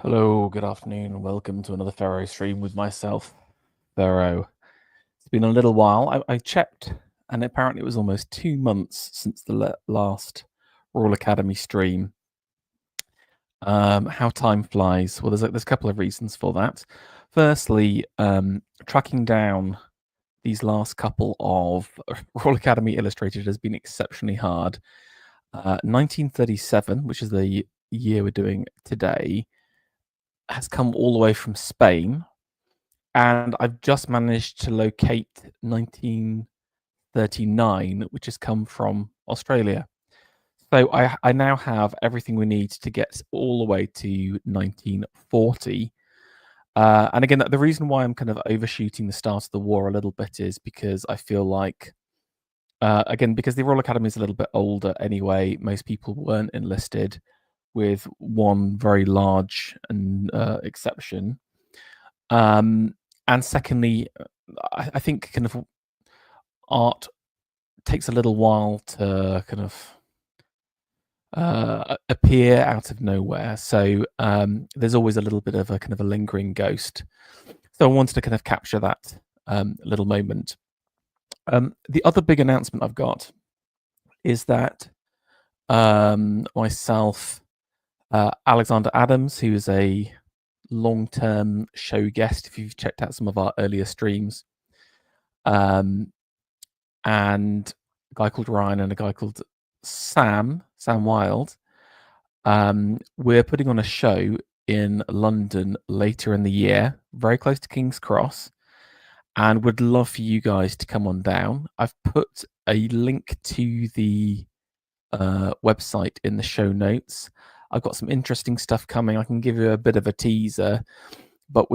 Hello, good afternoon, and welcome to another Pharaoh stream with myself, Pharaoh. It's been a little while. I checked, and apparently it was almost 2 months since the last Royal Academy stream. How time flies. Well, there's a couple of reasons for that. Firstly, tracking down these last couple of Royal Academy Illustrated has been exceptionally hard. 1937, which is the year we're doing today, has come all the way from Spain, and I've just managed to locate 1939, which has come from Australia. So I now have everything we need to get all the way to 1940. And again, the reason why I'm kind of overshooting the start of the war a little bit is because I feel like, again, because the Royal Academy is a little bit older anyway, most people weren't enlisted, with one very large exception. And secondly, I think kind of art takes a little while to kind of appear out of nowhere. So there's always a little bit of a kind of a lingering ghost. So I wanted to kind of capture that little moment. The other big announcement I've got is that myself, Alexander Adams, who is a long-term show guest, if you've checked out some of our earlier streams, and a guy called Ryan and a guy called Sam Wilde, we're putting on a show in London later in the year, very close to King's Cross, and would love for you guys to come on down. I've put a link to the website in the show notes. I've got some interesting stuff coming. I can give you a bit of a teaser, but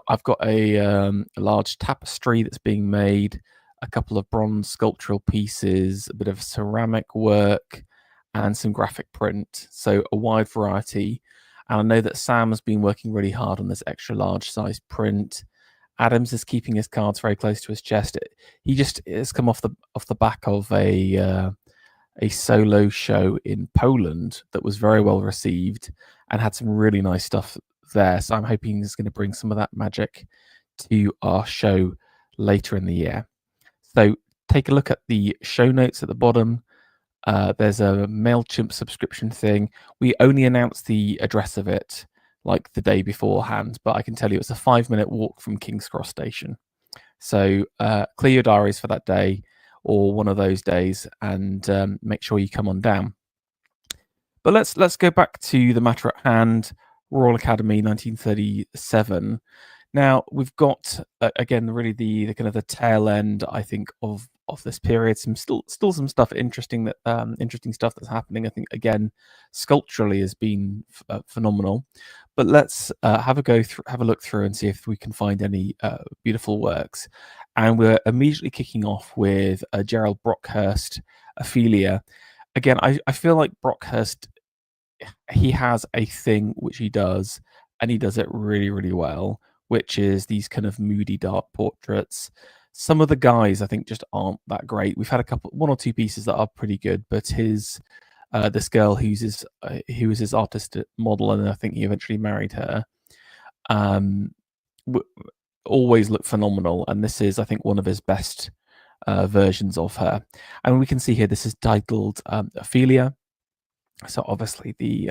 I've got a large tapestry that's being made, a couple of bronze sculptural pieces, a bit of ceramic work, and some graphic print. So a wide variety. And I know that Sam has been working really hard on this extra large size print. Adams is keeping his cards very close to his chest. He just has come off the back of a solo show in Poland that was very well received and had some really nice stuff there. So I'm hoping he's going to bring some of that magic to our show later in the year. So take a look at the show notes at the bottom. There's a MailChimp subscription thing. We only announced the address of it like the day beforehand, but I can tell you it's a 5-minute walk from King's Cross Station. So clear your diaries for that day or one of those days, and make sure you come on down. But let's go back to the matter at hand. Royal Academy 1937. Now we've got again really the kind of the tail end, I think, of this period. Still some stuff interesting stuff that's happening. I think again sculpturally has been phenomenal. But let's have a look through and see if we can find any beautiful works. And we're immediately kicking off with Gerald Brockhurst, Ophelia. Again, I feel like Brockhurst, he has a thing which he does, and he does it really, really well, which is these kind of moody, dark portraits. Some of the guys, I think, just aren't that great. We've had one or two pieces that are pretty good, but this girl who was his artist model, and I think he eventually married her, always look phenomenal, and this is, I think, one of his best versions of her. And we can see here this is titled Ophelia, so obviously the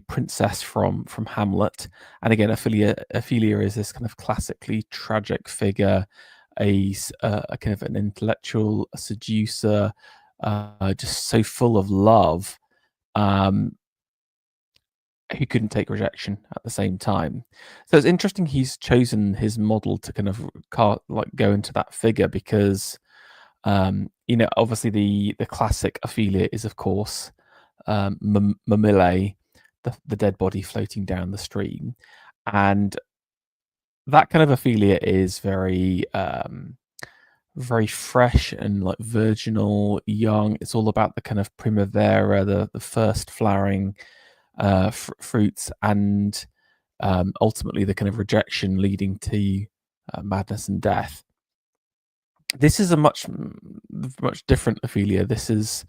princess from Hamlet. And again, Ophelia is this kind of classically tragic figure, a kind of an intellectual, a seducer, just so full of love, who couldn't take rejection at the same time. So it's interesting he's chosen his model to kind of go into that figure, because obviously the classic Ophelia is, of course, Mamile, the dead body floating down the stream, and that kind of Ophelia is very very fresh and like virginal, young. It's all about the kind of primavera, the first flowering fruits, and ultimately the kind of rejection leading to madness and death. This is a much different Ophelia. This is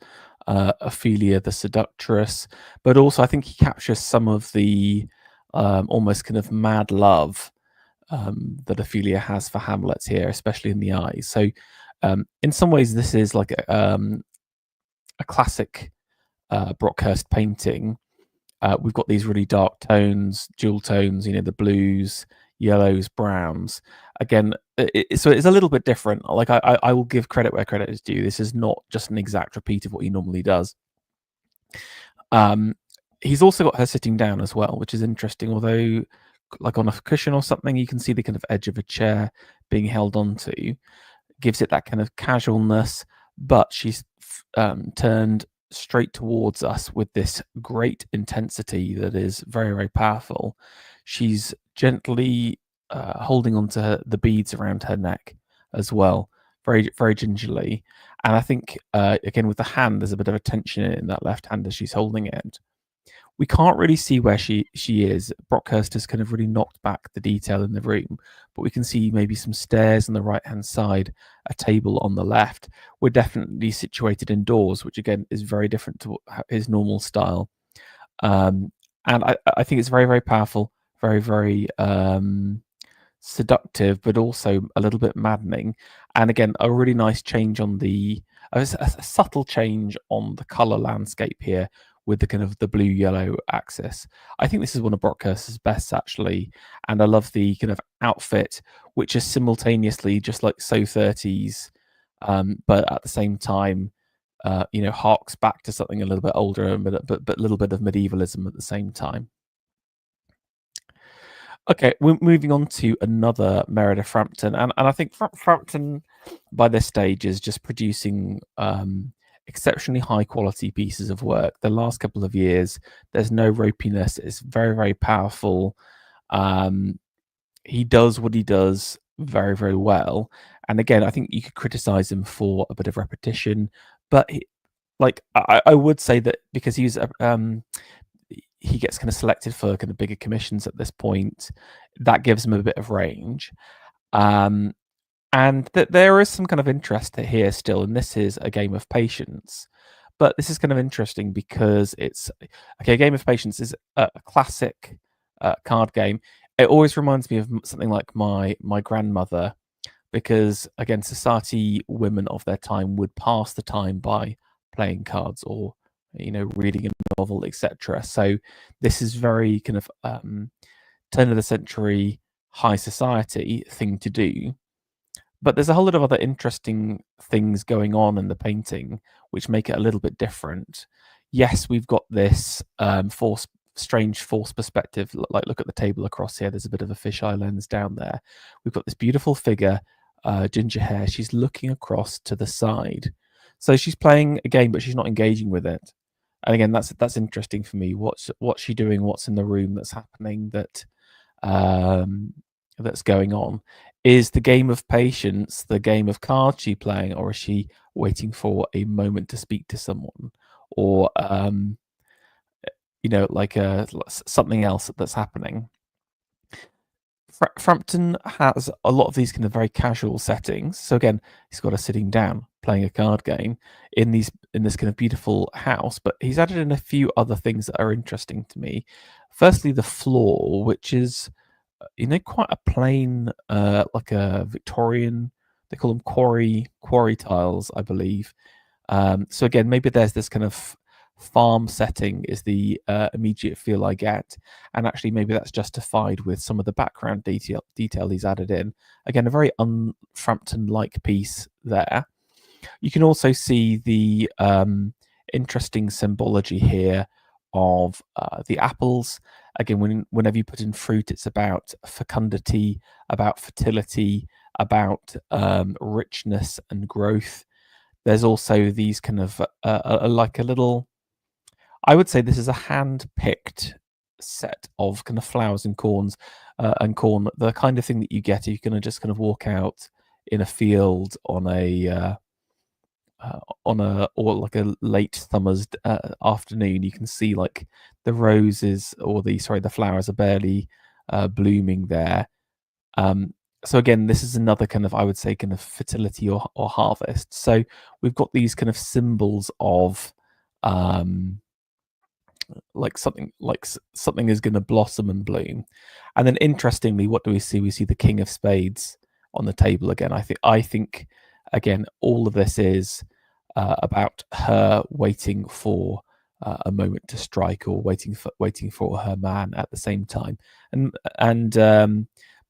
Ophelia the seductress, but also I think he captures some of the almost kind of mad love that Ophelia has for Hamlet here, especially in the eyes. So in some ways, this is like a classic Brockhurst painting. We've got these really dark tones, dual tones, the blues, yellows, browns. Again, so it's a little bit different. Like I will give credit where credit is due. This is not just an exact repeat of what he normally does. He's also got her sitting down as well, which is interesting. Although, like on a cushion or something, you can see the kind of edge of a chair being held onto. Gives it that kind of casualness, but she's turned straight towards us with this great intensity that is very, very powerful. She's gently holding onto the beads around her neck as well, very, very gingerly. And I think, again, with the hand, there's a bit of a tension in that left hand as she's holding it. We can't really see where she is. Brockhurst has kind of really knocked back the detail in the room, but we can see maybe some stairs on the right-hand side, a table on the left. We're definitely situated indoors, which again is very different to his normal style. And I think it's very, very powerful, very, very seductive, but also a little bit maddening. And again, a really nice change on a subtle change on the color landscape here, with the kind of the blue-yellow axis. I think this is one of Brockhurst's best, actually, and I love the kind of outfit, which is simultaneously just like so 30s, but at the same time, harks back to something a little bit older, but a little bit of medievalism at the same time. Okay, we're moving on to another Meredith Frampton, and I think Frampton by this stage is just producing exceptionally high quality pieces of work. The last couple of years, there's no ropiness. It's very, very powerful. He does what he does very, very well. And again, I think you could criticize him for a bit of repetition, but I would say that because he gets kind of selected for kind of bigger commissions at this point, that gives him a bit of range. And that there is some kind of interest here still, and this is a game of patience. But this is kind of interesting because it's okay. A game of patience is a classic card game. It always reminds me of something like my grandmother, because again, society women of their time would pass the time by playing cards or reading a novel, etc. So this is very kind of turn of the century high society thing to do. But there's a whole lot of other interesting things going on in the painting, which make it a little bit different. Yes, we've got this strange forced perspective. Like, look at the table across here. There's a bit of a fisheye lens down there. We've got this beautiful figure, ginger hair. She's looking across to the side. So she's playing a game, but she's not engaging with it. And again, that's interesting for me. What's she doing? What's in the room that's happening that's going on? Is the game of patience the game of cards she playing, or is she waiting for a moment to speak to someone, or something else that's happening? Frampton has a lot of these kind of very casual settings. So again, he's got us sitting down playing a card game in this kind of beautiful house, but he's added in a few other things that are interesting to me. Firstly, the floor, which is quite a plain, like a Victorian. They call them quarry tiles, I believe. So again, maybe there's this kind of farm setting is the immediate feel I get, and actually maybe that's justified with some of the background detail he's added in. Again, a very un-Frampton-like piece there. You can also see the interesting symbology here of the apples. Again, whenever you put in fruit, it's about fecundity, about fertility, about richness and growth. There's also these kind of like a little, I would say this is a hand-picked set of kind of flowers and corn, the kind of thing that you get if you're going to just kind of walk out in a field on a or like a late summer's afternoon. You can see like the roses or the flowers are barely blooming there. So again, this is another kind of, I would say, kind of fertility or harvest. So we've got these kind of symbols of like something is going to blossom and bloom. And then interestingly, what do we see? We see the King of Spades on the table again. I think again, all of this is about her waiting for a moment to strike, or waiting for her man at the same time. And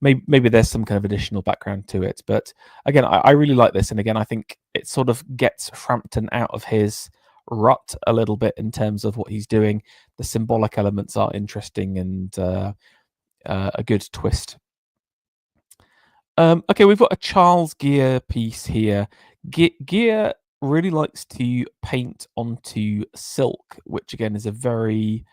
maybe there's some kind of additional background to it. But again, I really like this, and again, I think it sort of gets Frampton out of his rut a little bit in terms of what he's doing. The symbolic elements are interesting, and a good twist. Okay, we've got a Charles Gear piece here. Gear really likes to paint onto silk, which again is a very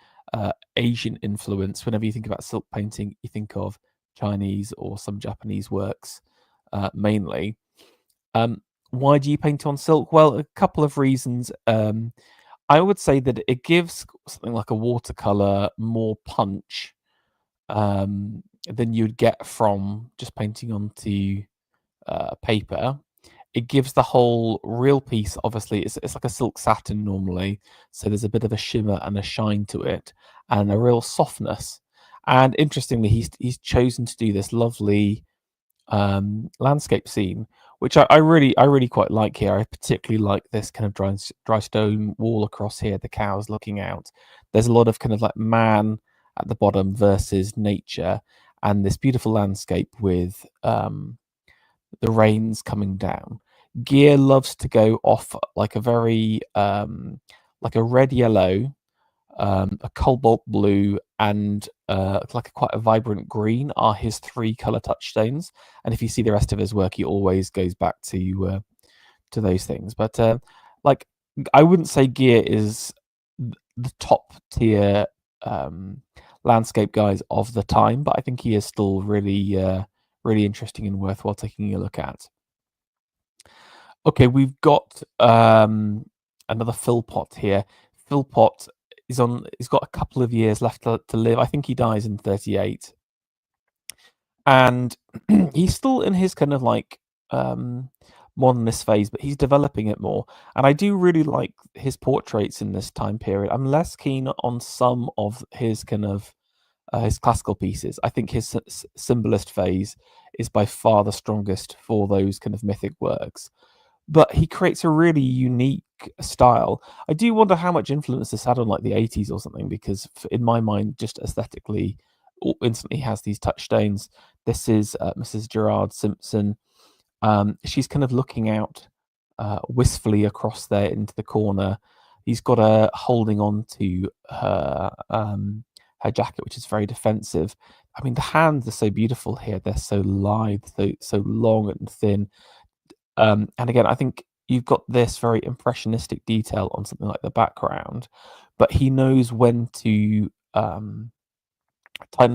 Asian influence. Whenever you think about silk painting, you think of Chinese or some Japanese works mainly. Why do you paint on silk? Well, a couple of reasons. I would say that it gives something like a watercolor more punch than you'd get from just painting onto paper. It gives the whole real piece, obviously, it's like a silk satin normally, so there's a bit of a shimmer and a shine to it, and a real softness. And interestingly, he's chosen to do this lovely landscape scene, which I really quite like here. I particularly like this kind of dry stone wall across here, the cows looking out. There's a lot of kind of like man at the bottom versus nature, and this beautiful landscape with the rains coming down. Gear loves to go off like a very like a red yellow, a cobalt blue, and like quite a vibrant green are his three color touchstones. And if you see the rest of his work, he always goes back to those things. But like, I wouldn't say Gear is the top tier landscape guys of the time, but I think he is still really interesting and worthwhile taking a look at. Okay, we've got another Philpott here. Philpott he's got a couple of years left to live. I think he dies in 38. And he's still in his kind of like modernist phase, but he's developing it more. And I do really like his portraits in this time period. I'm less keen on some of his kind of his classical pieces. I think his symbolist phase is by far the strongest for those kind of mythic works. But he creates a really unique style. I do wonder how much influence this had on like the 80s or something, because in my mind, just aesthetically, instantly has these touchstones. This is Mrs. Gerard Simpson. She's kind of looking out wistfully across there into the corner. He's got her holding on to her jacket, which is very defensive. I mean, the hands are so beautiful here. They're so lithe, so long and thin. And again, I think you've got this very impressionistic detail on something like the background, but he knows when to tighten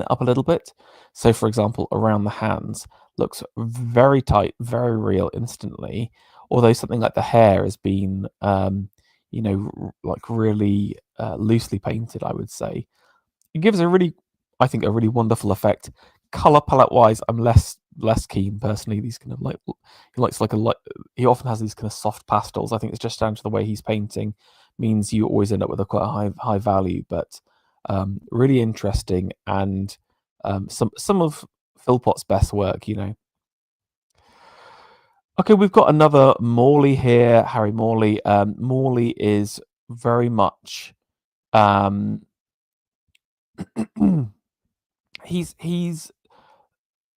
it up a little bit. So, for example, around the hands looks very tight, very real instantly. Although something like the hair has been, like really loosely painted, I would say. It gives I think, a really wonderful effect. Color palette wise, I'm less keen personally. These kind of like he often has these kind of soft pastels. I think it's just down to the way he's painting, means you always end up with a quite high value, but really interesting, and some of Philpott's best work. Okay, we've got another Morley here, Harry Morley. Morley is very much he's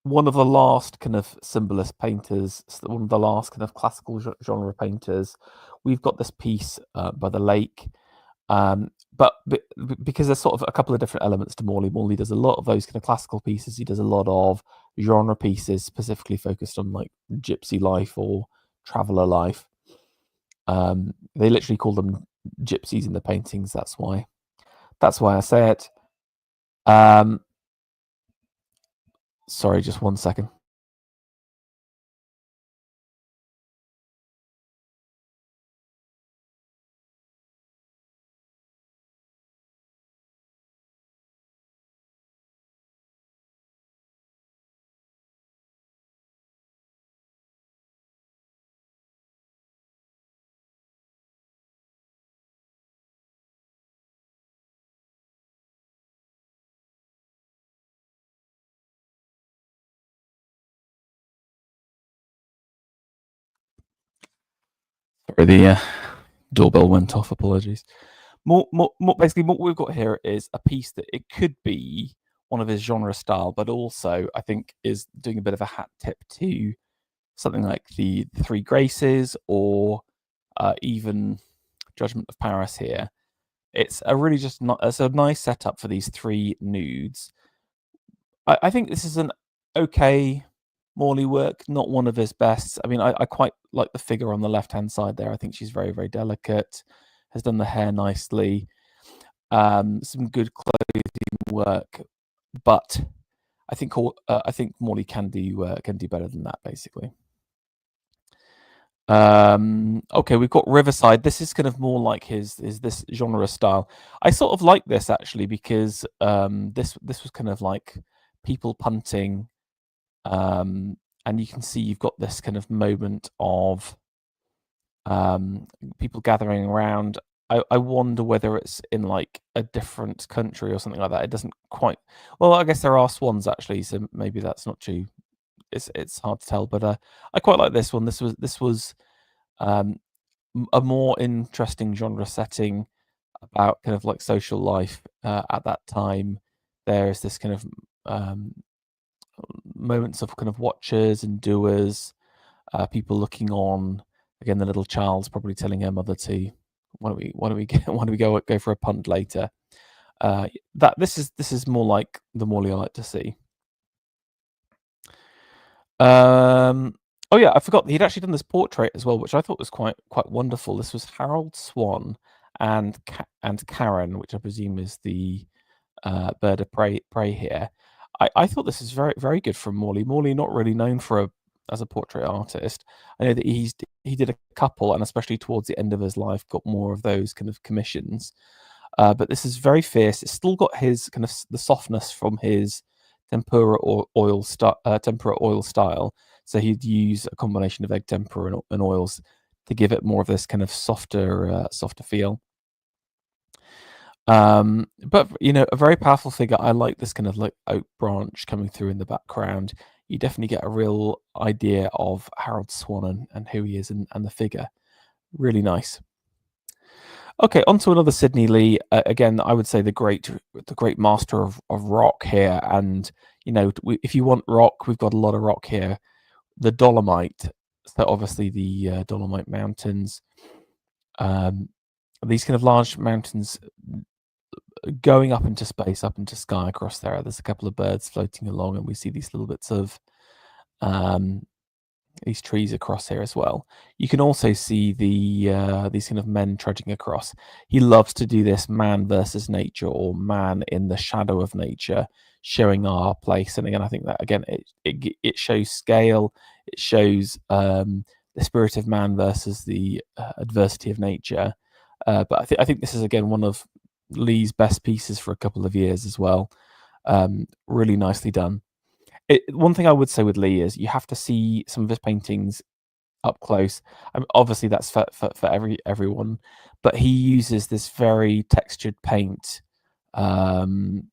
one of the last kind of symbolist painters, one of the last kind of classical genre painters. We've got this piece by the lake, but because there's sort of a couple of different elements to Morley. Morley does a lot of those kind of classical pieces. He does a lot of genre pieces, specifically focused on like gypsy life or traveller life. They literally call them gypsies in the paintings. That's why I say it. Sorry, just 1 second. Sorry, the doorbell went off. Apologies. Basically, what we've got here is a piece that it could be one of his genre style, but also I think is doing a bit of a hat tip to something like the Three Graces or even Judgment of Paris here. It's a really just not, it's a nice setup for these three nudes. I think this is an okay Morley work, not one of his best. I mean, I quite like the figure on the left hand side there. I think she's very, very delicate, has done the hair nicely, some good clothing work, but I think Morley can do better than that, basically. Okay, we've got Riverside. This is kind of more like his this genre style. I sort of like this actually because this was kind of like people punting, and you can see you've got this kind of moment of people gathering around. I wonder whether it's in like a different country or something like that. It doesn't quite. Well, I guess there are swans actually, so maybe that's not true. It's hard to tell, but I quite like this one. This was um, a more interesting genre setting about kind of like social life at that time. There's this kind of moments of kind of watchers and doers, people looking on. Again, the little child's probably telling her mother to, why don't we why don't we go for a punt later? That this is more like the Morley I like to see. Oh yeah, I forgot he'd actually done this portrait as well, which I thought was quite wonderful. This was Harold Swan and Karen, which I presume is the bird of prey here. I thought this is very, very good from Morley. Morley not really known for as a portrait artist. I know that he did a couple, and especially towards the end of his life, got more of those kind of commissions. But this is very fierce. It's still got his kind of the softness from his tempura or tempura oil style. So he'd use a combination of egg tempera and oils to give it more of this kind of softer feel. But you know, a very powerful figure. I like this kind of like oak branch coming through in the background. You definitely get a real idea of Harold Swan and who he is and the figure. Really nice. Okay, on to another Sidney Lee. Again, I would say the great master of rock here. And you know, if you want rock, we've got a lot of rock here. The Dolomite, so obviously the Dolomite Mountains. These kind of large mountains going up into space, up into sky across there. There's a couple of birds floating along, and we see these little bits of these trees across here as well. You can also see these kind of men trudging across. He loves to do this man versus nature or man in the shadow of nature, showing our place. And again, I think that again it shows scale. It shows the spirit of man versus the adversity of nature. But I think this is again one of Lee's best pieces for a couple of years as well. Really nicely done. One thing I would say with Lee is you have to see some of his paintings up close. Obviously, that's for everyone, but he uses this very textured paint, and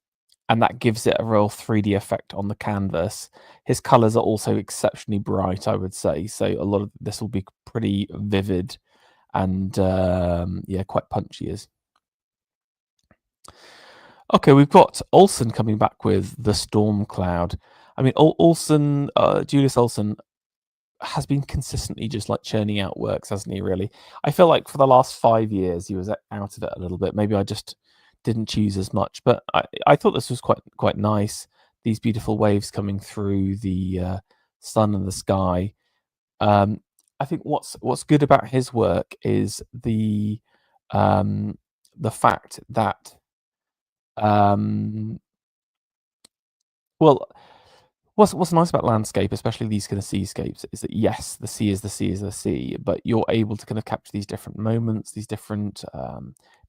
that gives it a real 3D effect on the canvas. His colors are also exceptionally bright, I would say. So a lot of this will be pretty vivid and yeah, quite punchy. Okay, we've got Olsen coming back with The Storm Cloud. I mean, Olsen, Julius Olsen has been consistently just like churning out works, hasn't he, really? I feel like for the last 5 years, he was out of it a little bit. Maybe I just didn't choose as much, but I thought this was quite nice. These beautiful waves coming through the sun and the sky. I think what's good about his work is the fact that well, what's nice about landscape, especially these kind of seascapes, is that yes, the sea is the sea is the sea, but you're able to kind of capture these different moments, these different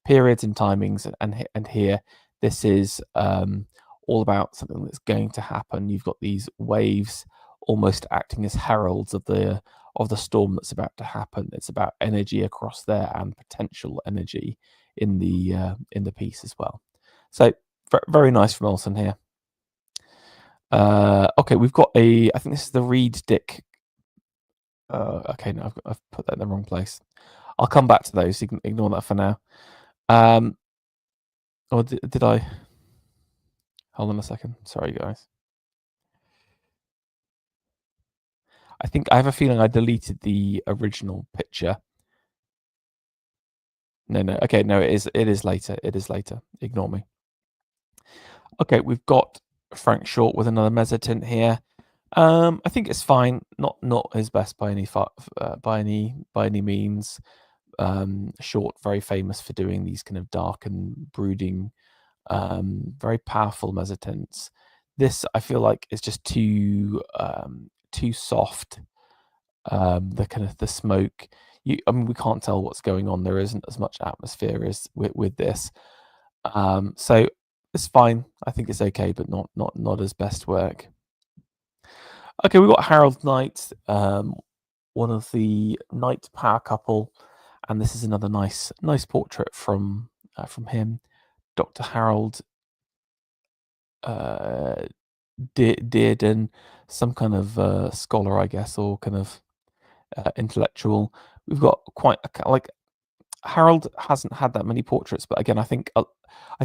periods and timings, and here this is all about something that's going to happen. You've got these waves almost acting as heralds of the storm that's about to happen. It's about energy across there and potential energy in the piece as well. So very nice from Olsen here. Okay, we've got I think this is the Reed Dick Okay, no, I've put that in the wrong place. I'll come back to those. You can ignore that for now. Um, or did I? Hold on a second. Sorry, guys. I think I have a feeling I deleted the original picture. No. Okay, no, it is later. It is later. Ignore me. Okay, we've got Frank Short with another mezzotint here. I think it's fine. Not his best by any means. Short, very famous for doing these kind of dark and brooding, very powerful mezzotints. This I feel like is just too soft. The kind of the smoke. I mean, we can't tell what's going on. There isn't as much atmosphere as with this. So it's fine. I think it's okay, but not his best work. Okay, we've got Harold Knight, one of the Knight power couple, and this is another nice portrait from him, Dr. Harold Dearden, some kind of scholar, I guess, or kind of intellectual. We've got quite like Harold hasn't had that many portraits, but again, I think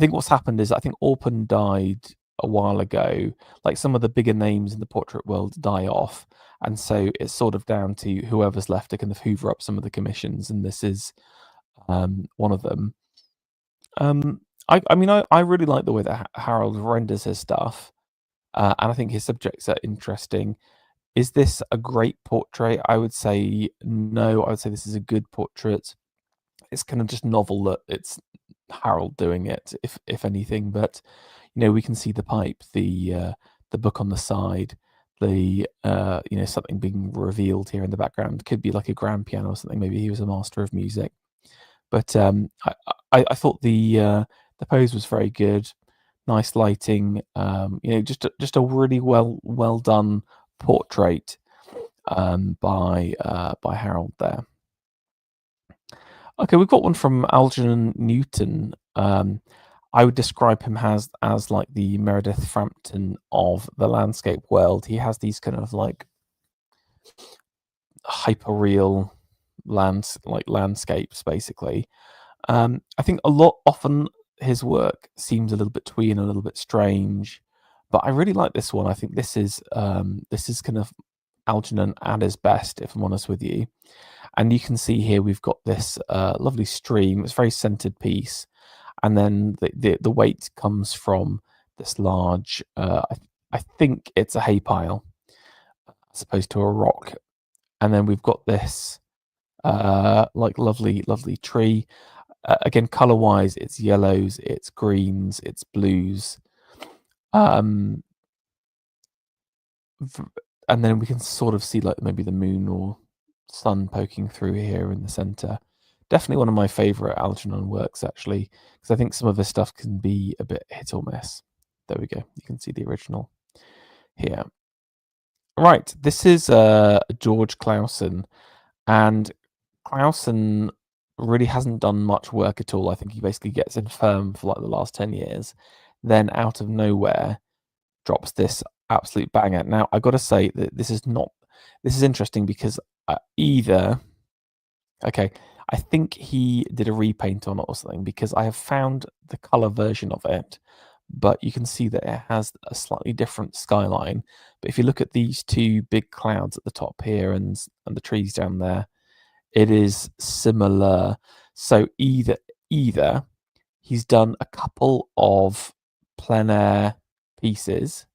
what's happened is I think Orpen died a while ago. Like some of the bigger names in the portrait world die off, and so it's sort of down to whoever's left to kind of hoover up some of the commissions, and this is one of them. I mean, I really like the way that Harold renders his stuff, and I think his subjects are interesting. Is this a great portrait? I would say no. I would say this is a good portrait. It's kind of just novel that it's Harold doing it, if anything. But we can see the pipe, the book on the side, the something being revealed here in the background. Could be like a grand piano or something. Maybe he was a master of music. But I thought the pose was very good. Nice lighting. Just a really well done portrait by Harold there. Okay, we've got one from Algernon Newton. I would describe him as like the Meredith Frampton of the landscape world. He has these kind of like hyper-real landscapes, basically. I think often his work seems a little bit twee and a little bit strange, but I really like this one. I think this is kind of Algernon at his best, if I'm honest with you. And you can see here we've got this lovely stream. It's a very centered piece, and then the weight comes from this large. I think it's a hay pile, as opposed to a rock. And then we've got this like lovely tree. Again, color wise, it's yellows, it's greens, it's blues. And then we can sort of see like maybe the moon or sun poking through here in the center. Definitely one of my favorite Algernon works, actually, because I think some of his stuff can be a bit hit or miss. There we go. You can see the original here. Right, this is George Clausen, and Clausen really hasn't done much work at all. I think he basically gets infirm for like the last 10 years, then out of nowhere drops this absolute banger. Now, I've got to say that this is interesting because I think he did a repaint on it or something, because I have found the color version of it, but you can see that it has a slightly different skyline. But if you look at these two big clouds at the top here and the trees down there, it is similar. So either he's done a couple of plein air pieces,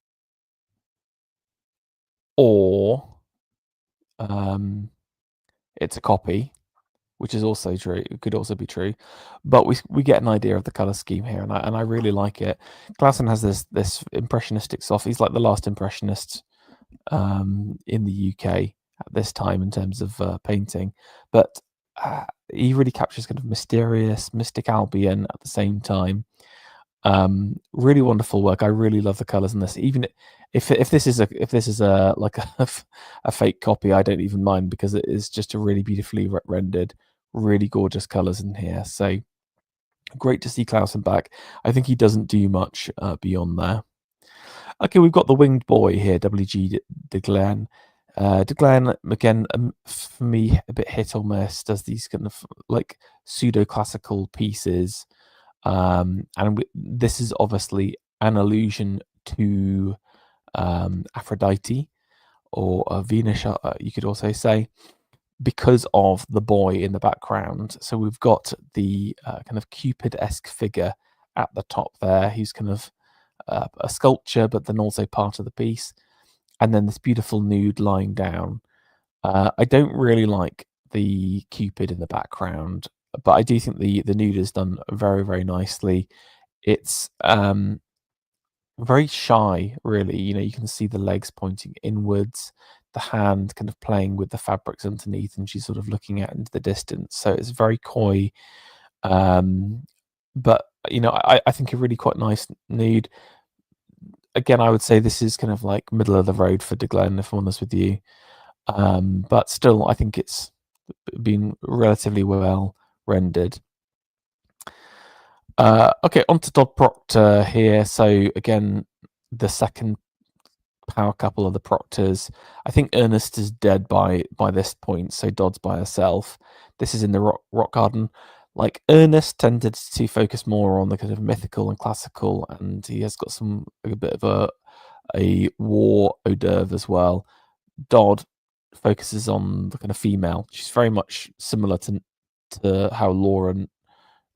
or it's a copy, which is also true. It could also be true, but we get an idea of the color scheme here, and I really like it. Clausen has this impressionistic soft. He's like the last impressionist in the UK at this time in terms of painting, but he really captures kind of mystic Albion at the same time. Really wonderful work. I really love the colors in this. Even if this is a like a fake copy, I don't even mind, because it is just a really beautifully rendered, really gorgeous colors in here. So great to see Clausen back. I think he doesn't do much beyond there. Okay, we've got the Winged Boy here, W.G. de Glen. De Glenn, again, for me, a bit hit or miss, does these kind of like pseudo classical pieces. This is obviously an allusion to Aphrodite or Venus, you could also say, because of the boy in the background. So we've got the kind of Cupid-esque figure at the top there. He's kind of a sculpture, but then also part of the piece. And then this beautiful nude lying down. I don't really like the Cupid in the background, but I do think the nude is done very, very nicely. It's very shy, really. You know, you can see the legs pointing inwards, the hand kind of playing with the fabrics underneath, and she's sort of looking out into the distance. So it's very coy. But you know, I think a really quite nice nude. Again, I would say this is kind of like middle of the road for De Glen, if I'm honest with you. But still, I think it's been relatively well rendered. Okay, on to Dodd Proctor here. So again, the second power couple of the Proctors. I think Ernest is dead by this point, so Dodd's by herself. This is in the rock garden. Like Ernest tended to focus more on the kind of mythical and classical, and he has got a bit of a war hors d'oeuvre as well. Dodd focuses on the kind of female. She's very much similar to how Lauren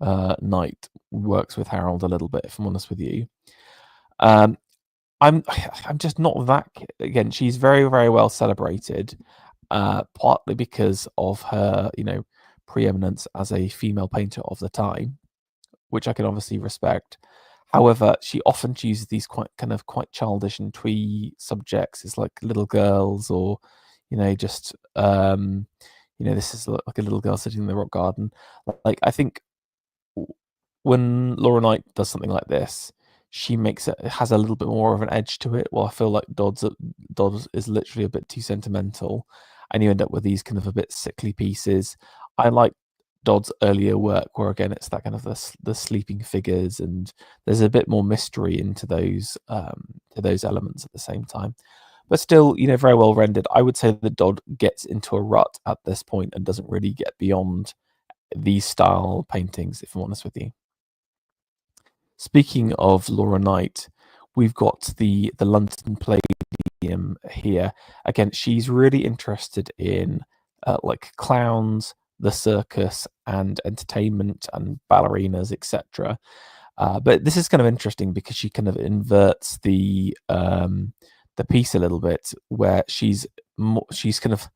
Knight works with Harold a little bit, if I'm honest with you. I'm just not that. Again, she's very, very well celebrated, partly because of her, you know, preeminence as a female painter of the time, which I can obviously respect. However, she often chooses these quite childish and twee subjects. It's like little girls, or you know, just you know, this is like a little girl sitting in the rock garden. Like I think when Laura Knight does something like this, she makes it has a little bit more of an edge to it. While I feel like Dodd's is literally a bit too sentimental, and you end up with these kind of a bit sickly pieces. I like Dodd's earlier work, where again it's that kind of the sleeping figures, and there's a bit more mystery into those elements at the same time. But still, you know, very well rendered. I would say that Dodd gets into a rut at this point and doesn't really get beyond these style paintings, if I'm honest with you. Speaking of Laura Knight, we've got the London Palladium here. Again, she's really interested in like clowns, the circus, and entertainment, and ballerinas, etc. But this is kind of interesting because she kind of inverts the piece a little bit, where she's kind of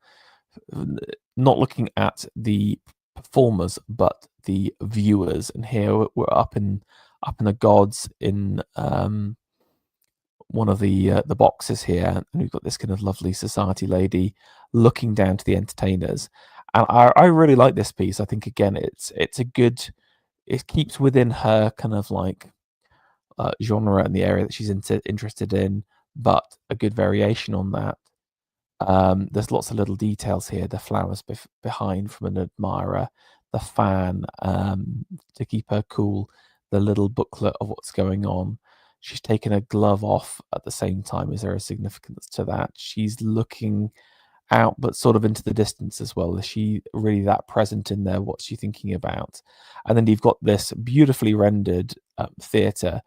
not looking at the performers but the viewers. And here we're up in the gods in one of the boxes here, and we've got this kind of lovely society lady looking down to the entertainers. And I really like this piece. I think again it's a good, it keeps within her kind of like genre and the area that she's interested in, but a good variation on that. There's lots of little details here. The flowers behind from an admirer, the fan to keep her cool, the little booklet of what's going on. She's taken her glove off at the same time. Is there a significance to that? She's looking out, but sort of into the distance as well. Is she really that present in there? What's she thinking about? And then you've got this beautifully rendered theatre,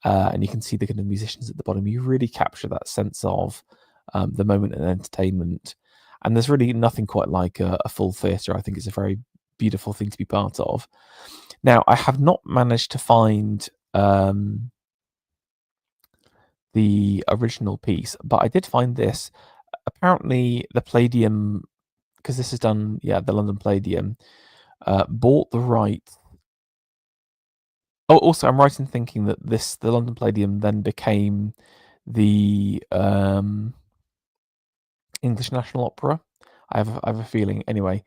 and you can see the kind of musicians at the bottom. You really capture that sense of the moment and entertainment. And there's really nothing quite like a full theatre. I think it's a very beautiful thing to be part of. Now, I have not managed to find the original piece, but I did find this. Apparently, the Palladium, because this is done, the London Palladium, bought the right. Oh, also, I'm right in thinking that the London Palladium then became the English National Opera. I have a feeling. Anyway,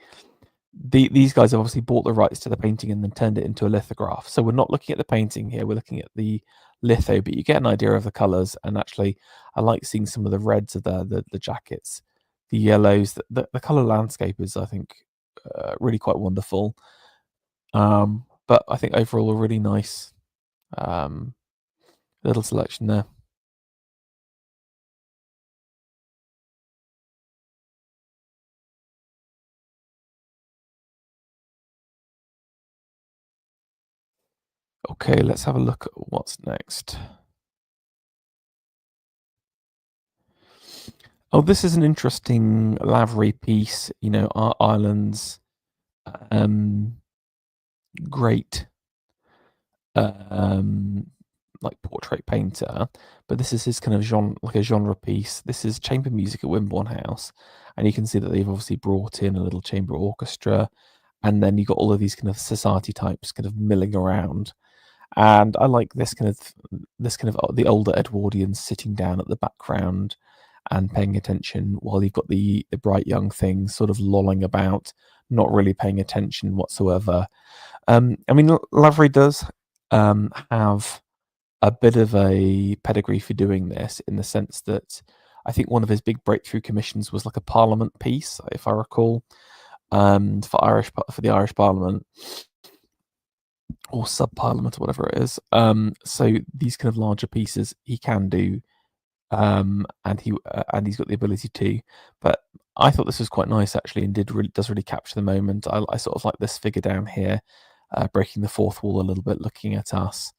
these guys have obviously bought the rights to the painting and then turned it into a lithograph. So we're not looking at the painting here, we're looking at the litho, but you get an idea of the colours. And actually, I like seeing some of the reds of the jackets, the yellows. The colour landscape is, I think, really quite wonderful. But I think overall a really nice little selection there. Okay, let's have a look at what's next. Oh, this is an interesting Lavery piece. Ireland's great um, like portrait painter, but this is his kind of genre, like a genre piece. This is chamber music at Wimborne House, and you can see that they've obviously brought in a little chamber orchestra, and then you got all of these kind of society types kind of milling around. And I like this kind of the older Edwardians sitting down at the background and paying attention, while you've got the bright young things sort of lolling about, not really paying attention whatsoever. I mean, Lavery does have a bit of a pedigree for doing this, in the sense that I think one of his big breakthrough commissions was like a Parliament piece, if I recall, for the Irish Parliament, or sub Parliament, or whatever it is. So these kind of larger pieces he can do, and he's got the ability to. But I thought this was quite nice, actually, and does really capture the moment. I sort of like this figure down here, breaking the fourth wall a little bit, looking at us.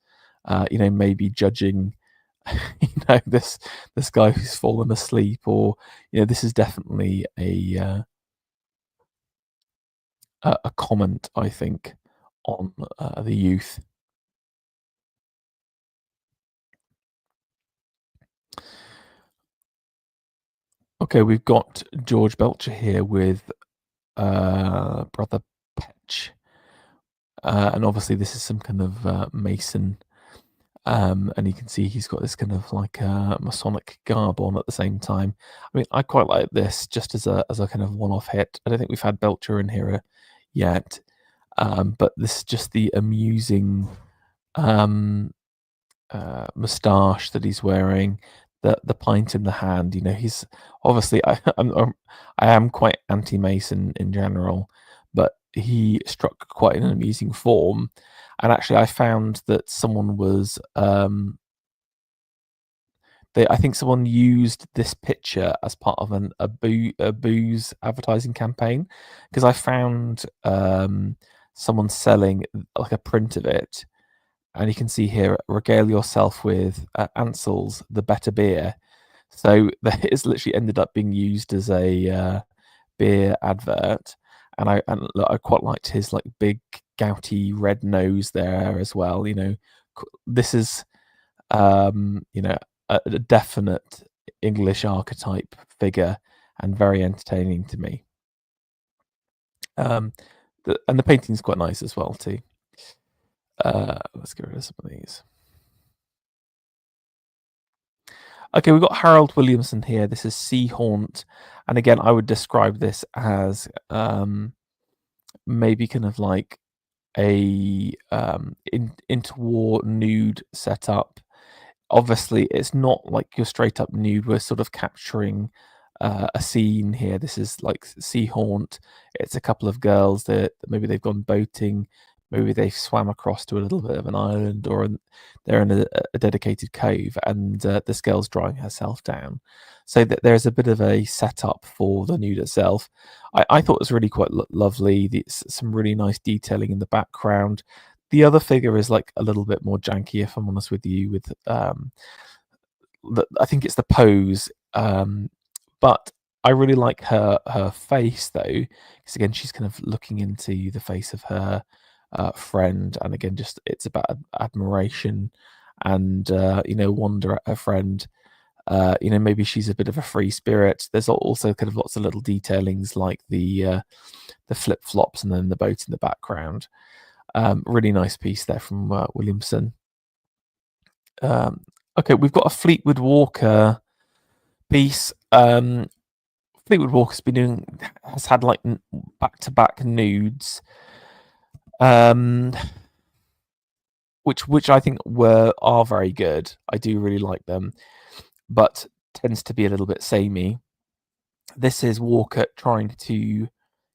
Maybe judging, this guy who's fallen asleep, or this is definitely a comment, I think, on the youth. Okay, we've got George Belcher here with Brother Petch, and obviously this is some kind of Mason, and you can see he's got this kind of like Masonic garb on at the same time. I mean, I quite like this just as a kind of one-off hit. I don't think we've had Belcher in here yet, but this is just the amusing moustache that he's wearing, the pint in the hand. He's obviously I am quite anti-Mason in general, but he struck quite an amusing form. And actually, I found that someone was I think someone used this picture as part of a booze advertising campaign, because I found someone selling like a print of it, and you can see here, regale yourself with Ansel's the better beer. So it's literally ended up being used as a beer advert, and I quite liked his like big gouty red nose there as well. This is a definite English archetype figure, and very entertaining to me. And the painting's quite nice as well too. Let's get rid of some of these. Okay, we've got Harold Williamson here. This is Sea Haunt, and again, I would describe this as maybe kind of like a interwar nude setup. Obviously, it's not like your straight up nude. We're sort of capturing a scene here. This is like Sea Haunt. It's a couple of girls that maybe they've gone boating, maybe they've swam across to a little bit of an island, or they're in a dedicated cove, and this girl's drying herself down. So that there's a bit of a setup for the nude itself. I thought it was really quite lovely. Some really nice detailing in the background. The other figure is like a little bit more janky, if I'm honest with you. With I think it's the pose, but I really like her face though, because again she's kind of looking into the face of her friend, and again just it's about admiration and wonder at her friend. Maybe she's a bit of a free spirit. There's also kind of lots of little detailings like the flip flops and then the boat in the background. Really nice piece there from Williamson. Okay, we've got a Fleetwood Walker piece. Fleetwood Walker's has had like back-to-back nudes, which I think are very good. I do really like them, but tends to be a little bit samey. This is Walker trying to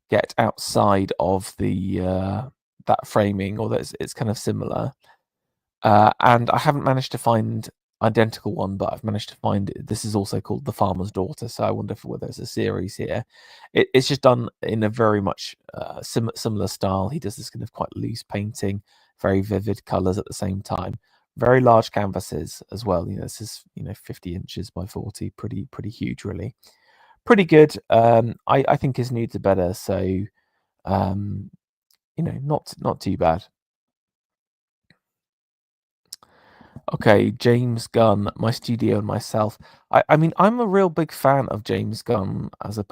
get outside of the that framing, or that it's kind of similar. And I haven't managed to find identical one, but I've managed to find this is also called The Farmer's Daughter. So I wonder whether there's a series here. It's just done in a very much similar style. He does this kind of quite loose painting, very vivid colours at the same time. Very large canvases as well. This is 50 inches by 40, pretty huge, really. Pretty good. I think his nudes are better, so not too bad. Okay, James Gunn, my studio and myself. I mean, I'm a real big fan of James Gunn as a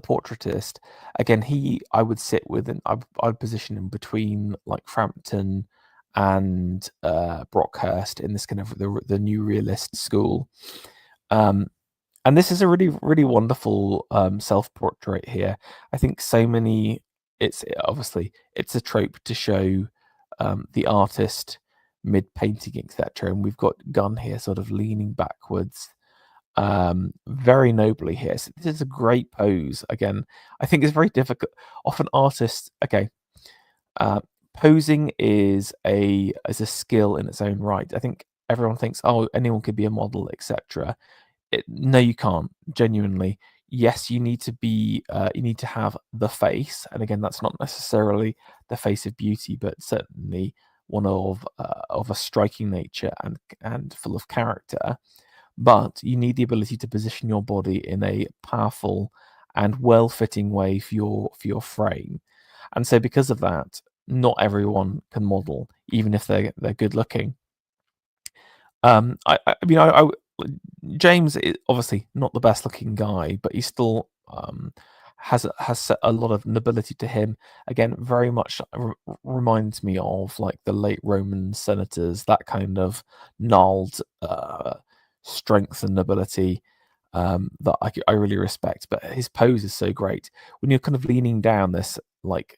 portraitist. Again, I would sit with, and I'd position him between like Frampton and Brockhurst in this kind of the new realist school. And this is a really wonderful self-portrait here. I think so many. Obviously it's a trope to show the artist mid-painting, etc. And we've got Gunn here sort of leaning backwards very nobly here. So this is a great pose. Again, I think it's very difficult. Often artists, posing is a skill in its own right. I think everyone thinks, oh, anyone could be a model, etc. No, you can't. Genuinely, yes, you need to have the face, and again, that's not necessarily the face of beauty, but certainly one of a striking nature and full of character. But you need the ability to position your body in a powerful and well-fitting way for your frame. And so, because of that, not everyone can model, even if they're good looking. James is obviously not the best looking guy, but he still has a lot of nobility to him. Again, very much reminds me of like the late Roman senators, that kind of gnarled strength and nobility that I really respect. But his pose is so great. When you're kind of leaning down, this like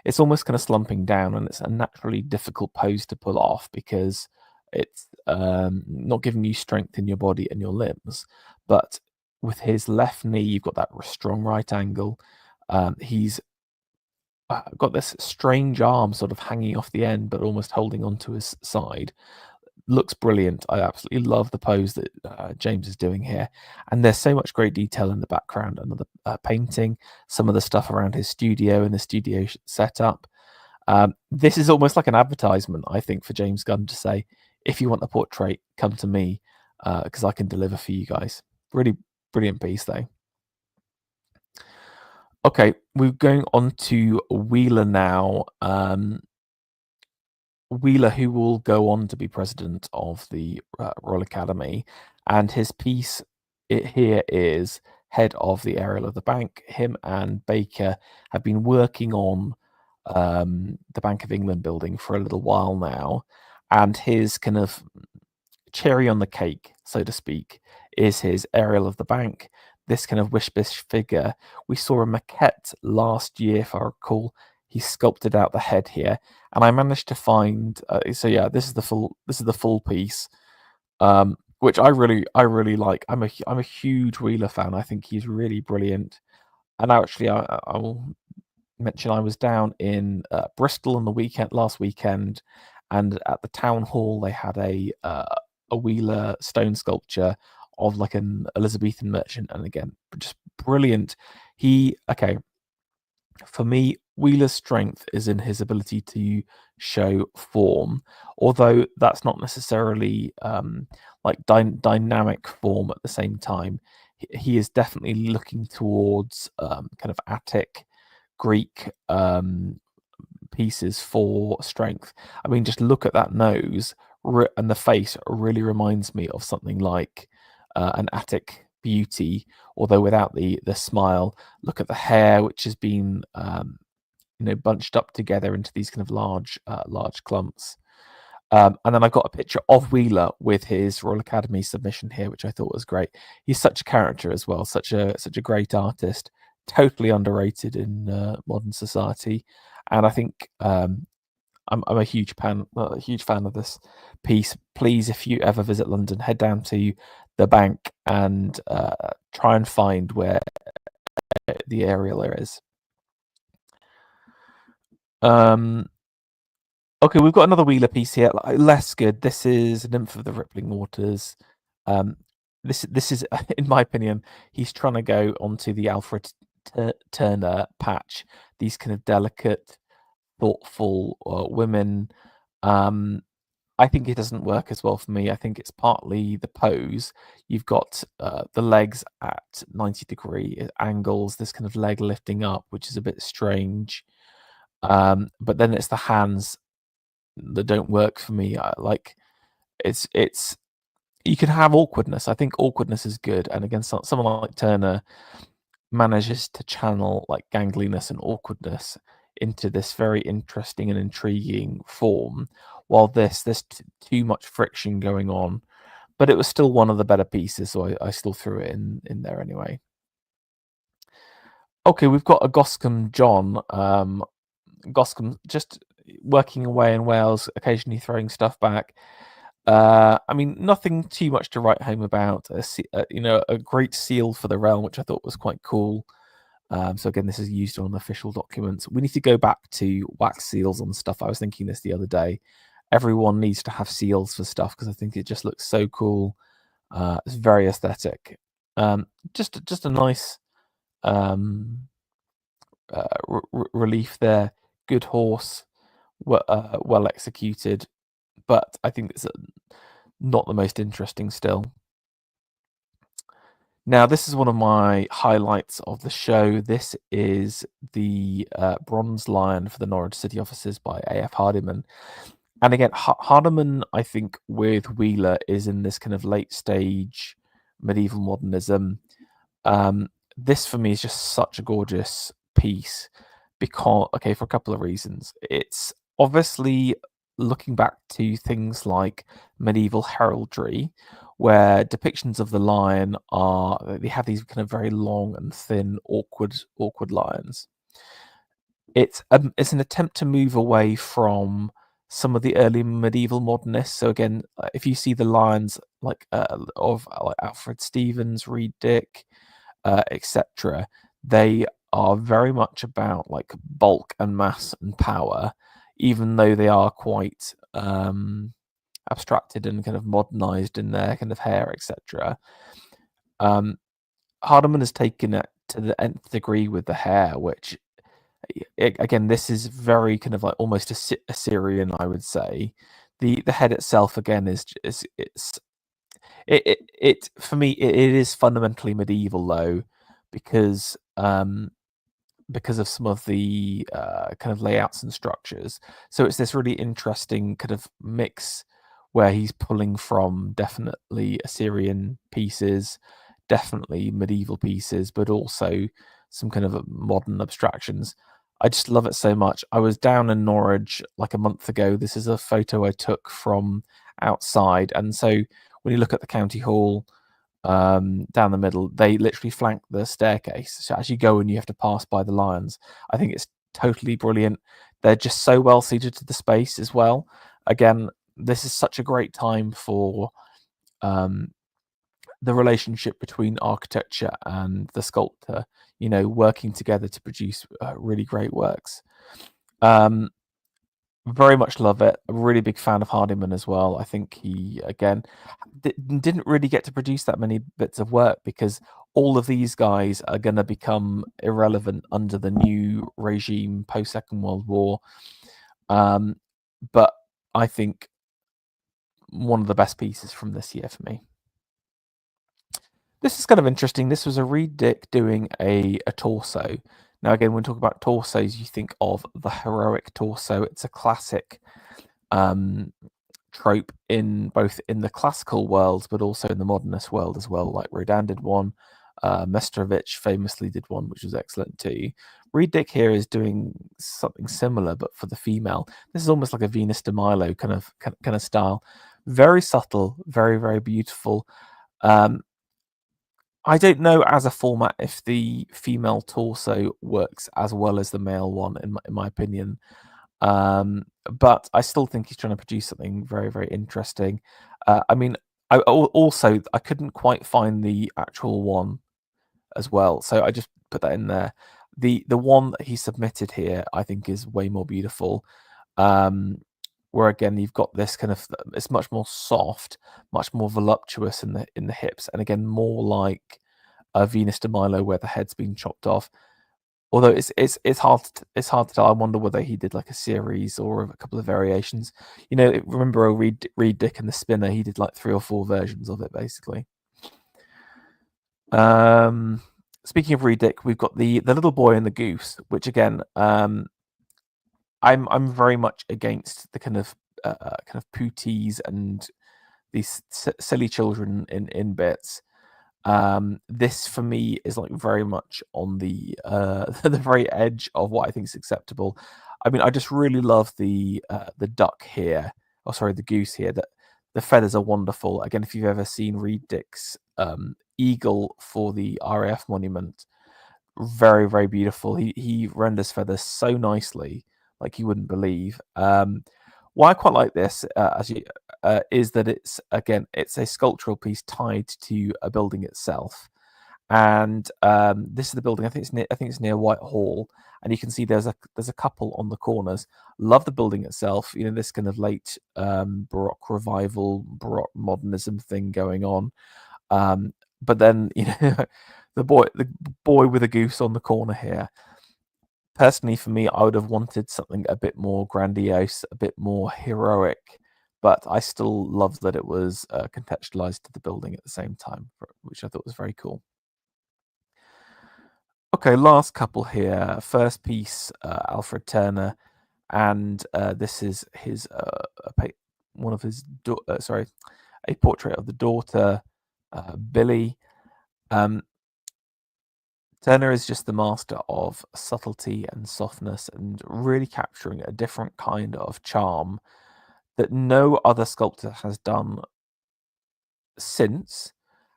it's almost kind of slumping down, and it's a naturally difficult pose to pull off because it's not giving you strength in your body and your limbs. But with his left knee, you've got that strong right angle. He's got this strange arm sort of hanging off the end, but almost holding onto his side. Looks brilliant. I absolutely love the pose that James is doing here. And there's so much great detail in the background, another painting, some of the stuff around his studio and the studio setup. This is almost like an advertisement, I think, for James Gunn to say, if you want a portrait, come to me, because I can deliver for you guys. Really brilliant piece, though. Okay, we're going on to Wheeler now. Wheeler, who will go on to be president of the Royal Academy, and his piece here is head of the aerial of the bank. Him and Baker have been working on the Bank of England building for a little while now, and his kind of cherry on the cake, so to speak, is his aerial of the bank. This kind of wish-bish figure. We saw a maquette last year, if I recall. He sculpted out the head here, and I managed to find. So yeah, this is the full piece, which I really like. I'm a huge Wheeler fan. I think he's really brilliant. And actually, I will mention I was down in Bristol on the last weekend, and at the town hall they had a Wheeler stone sculpture of like an Elizabethan merchant, and again, just brilliant. For me, Wheeler's strength is in his ability to show form, although that's not necessarily like dynamic form at the same time. He is definitely looking towards kind of Attic Greek pieces for strength. I mean, just look at that nose and the face really reminds me of something like an Attic beauty, although without the smile. Look at the hair, which has been bunched up together into these kind of large clumps. And then I've got a picture of Wheeler with his Royal Academy submission here, which I thought was great. He's such a character as well, such a great artist, totally underrated in modern society. And I think I'm a huge fan of this piece. Please, if you ever visit London, head down to the bank and try and find where the aerial is. Okay, we've got another Wheeler piece here, less good. This is Nymph of the Rippling Waters. This is, in my opinion, he's trying to go onto the Alfred Turner patch. These kind of delicate thoughtful women. Um, I think it doesn't work as well for me. I think it's partly the pose. You've got the legs at 90-degree angles, this kind of leg lifting up, which is a bit strange. But then it's the hands that don't work for me. It's you can have awkwardness. I think awkwardness is good, and again, someone like Turner manages to channel like gangliness and awkwardness into this very interesting and intriguing form. While there's too much friction going on, but it was still one of the better pieces, so I still threw it in there anyway. Okay, we've got a Goscombe John. Goscombe just working away in Wales, occasionally throwing stuff back. I mean, nothing too much to write home about. A great seal for the realm, which I thought was quite cool. So again, this is used on official documents. We need to go back to wax seals on stuff. I was thinking this the other day. Everyone needs to have seals for stuff because I think it just looks so cool. It's very aesthetic. Just a nice relief there. Good horse, well executed, but I think it's not the most interesting still. Now, this is one of my highlights of the show. This is the Bronze Lion for the Norwich City Officers by A.F. Hardiman. And again, Hardiman, I think, with Wheeler is in this kind of late stage medieval modernism. This for me is just such a gorgeous piece for a couple of reasons. It's obviously looking back to things like medieval heraldry, where depictions of the lion they have these kind of very long and thin, awkward lions. It's an attempt to move away from some of the early medieval modernists. So again, if you see the lions of Alfred Stevens, Reed Dick, etc., they are very much about like bulk and mass and power, even though they are quite abstracted and kind of modernized in their kind of hair, etc. Hardiman has taken it to the nth degree with the hair, which again, this is very kind of like almost Assyrian, I would say. The head itself again is for me it is fundamentally medieval though, because of some of the kind of layouts and structures. So it's this really interesting kind of mix where he's pulling from definitely Assyrian pieces, definitely medieval pieces, but also some kind of modern abstractions. I just love it so much. I was down in Norwich like a month ago. This is a photo I took from outside. And so when you look at the county hall, down the middle, they literally flank the staircase. So as you go in, you have to pass by the lions. I think it's totally brilliant. They're just so well suited to the space as well. Again, this is such a great time for the relationship between architecture and the sculptor, working together to produce really great works. Very much love it. A really big fan of Hardiman as well. I think he, again, didn't really get to produce that many bits of work because all of these guys are going to become irrelevant under the new regime post Second World War. But I think one of the best pieces from this year for me. This is kind of interesting. This was a Reed Dick doing a torso. Now, again, when we talk about torsos, you think of the heroic torso. It's a classic trope in both in the classical world, but also in the modernist world as well. Like Rodin did one, Mestrovich famously did one, which was excellent too. Reed Dick here is doing something similar, but for the female. This is almost like a Venus de Milo kind of style. Very subtle, very, very beautiful. I don't know as a format if the female torso works as well as the male one, in my opinion. But I still think he's trying to produce something very, very interesting. I mean, I couldn't quite find the actual one as well, so I just put that in there. The one that he submitted here, I think, is way more beautiful. Where again you've got this kind of, it's much more soft, much more voluptuous in the hips, and again more like a Venus de Milo where the head's been chopped off. Although it's hard to tell. I wonder whether he did like a series or a couple of variations. Remember Reed Dick and the Spinner? He did like 3 or 4 versions of it, basically. Speaking of Reed Dick, we've got the Little Boy and the Goose, which again, I'm very much against the kind of pooties and these silly children in bits. This for me is like very much on the the very edge of what I think is acceptable. I mean, I just really love the duck here. Oh, sorry, the goose here. That the feathers are wonderful. Again, if you've ever seen Reed Dick's eagle for the RAF monument, very very beautiful. He renders feathers so nicely, like you wouldn't believe. Why I quite like this, is that it's a sculptural piece tied to a building itself, and this is the building. I think it's near Whitehall, and you can see there's a couple on the corners. Love the building itself. This kind of late Baroque revival, Baroque modernism thing going on. But then the boy with a goose on the corner here. Personally, for me, I would have wanted something a bit more grandiose, a bit more heroic, but I still love that it was contextualized to the building at the same time, which I thought was very cool. Okay, last couple here. First piece, Alfred Turner, and this is his one of his a portrait of the daughter, Billy. Turner is just the master of subtlety and softness and really capturing a different kind of charm that no other sculptor has done since.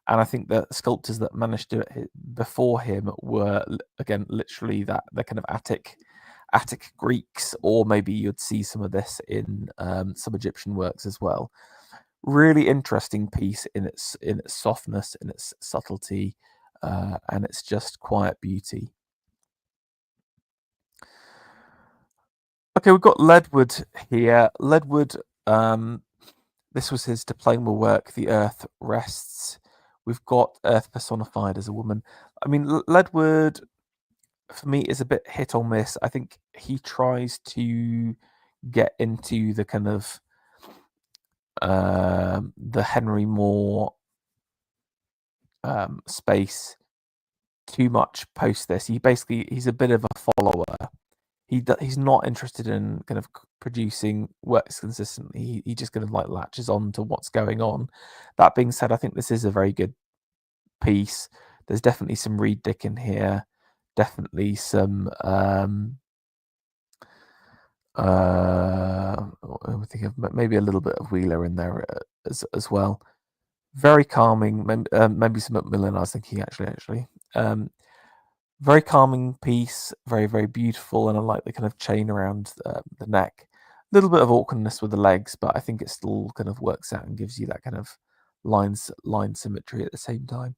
And I think the sculptors that managed to do it before him were, again, literally the kind of Attic Greeks, or maybe you'd see some of this in some Egyptian works as well. Really interesting piece in its softness, in its subtlety, and it's just quiet beauty. Okay, we've got Ledwood here. Ledwood, this was his diploma work, The Earth Rests. We've got Earth personified as a woman. I mean, Ledwood, for me, is a bit hit or miss. I think he tries to get into the kind of the Henry Moore space too much post this. He's a bit of a follower. He's not interested in kind of producing works consistently. He just kind of like latches on to what's going on. That being said, I think this is a very good piece. There's definitely some Reed Dick in here. Definitely some I think of maybe a little bit of Wheeler in there as well. Very calming. Maybe some Macmillan. I was thinking actually. Very calming piece, very, very beautiful, and I like the kind of chain around the neck. A little bit of awkwardness with the legs, but I think it still kind of works out and gives you that kind of line symmetry at the same time.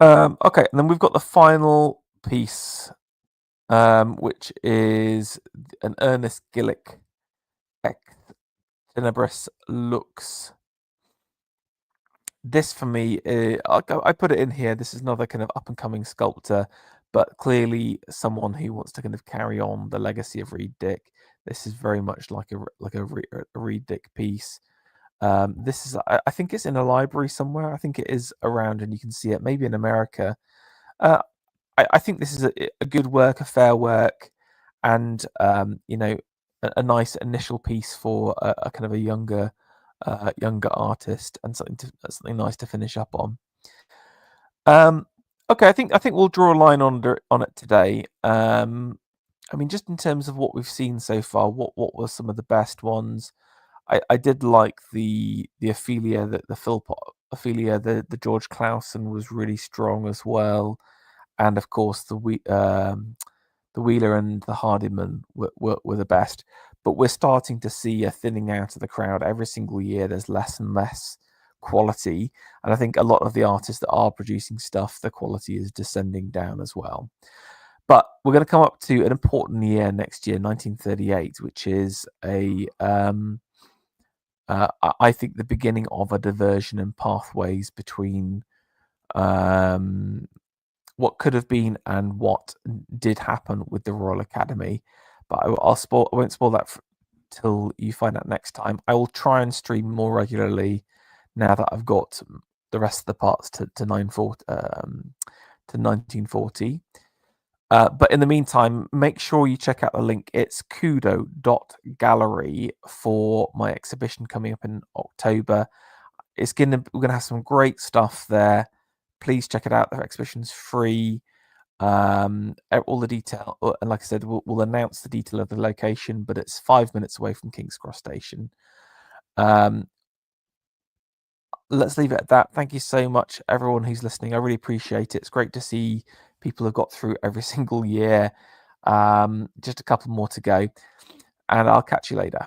Okay, and then we've got the final piece, which is an Ernest Gillick Ex Tenebris Lux. This for me, I put it in here. This is another kind of up and coming sculptor, but clearly someone who wants to kind of carry on the legacy of Reed Dick. This is very much like a Reed Dick piece. This is, I think it's in a library somewhere. I think it is around, and you can see it maybe in America. I think this is a good work, a fair work, and a nice initial piece for a kind of a younger artist, and something nice to finish up on. Okay, I think we'll draw a line on it today. I mean, just in terms of what we've seen so far, what were some of the best ones? I did like the Ophelia, the Philpott Ophelia, the George Clausen was really strong as well, and of course the Wheeler and the Hardiman were the best. But we're starting to see a thinning out of the crowd. Every single year there's less and less quality, and I think a lot of the artists that are producing stuff, the quality is descending down as well. But we're going to come up to an important year next year, 1938, which is I think the beginning of a diversion in pathways between what could have been and what did happen with the Royal Academy. But I won't spoil that till you find out next time. I will try and stream more regularly now that I've got the rest of the parts to 1940. But in the meantime, make sure you check out the link. It's kudo.gallery for my exhibition coming up in October. We're gonna have some great stuff there. Please check it out. The exhibition's free. All the detail, and like I said, we'll announce the detail of the location, but it's 5 minutes away from King's Cross Station. Let's leave it at that. Thank you so much, everyone who's listening. I really appreciate it. It's great to see people have got through every single year. Just a couple more to go, and I'll catch you later.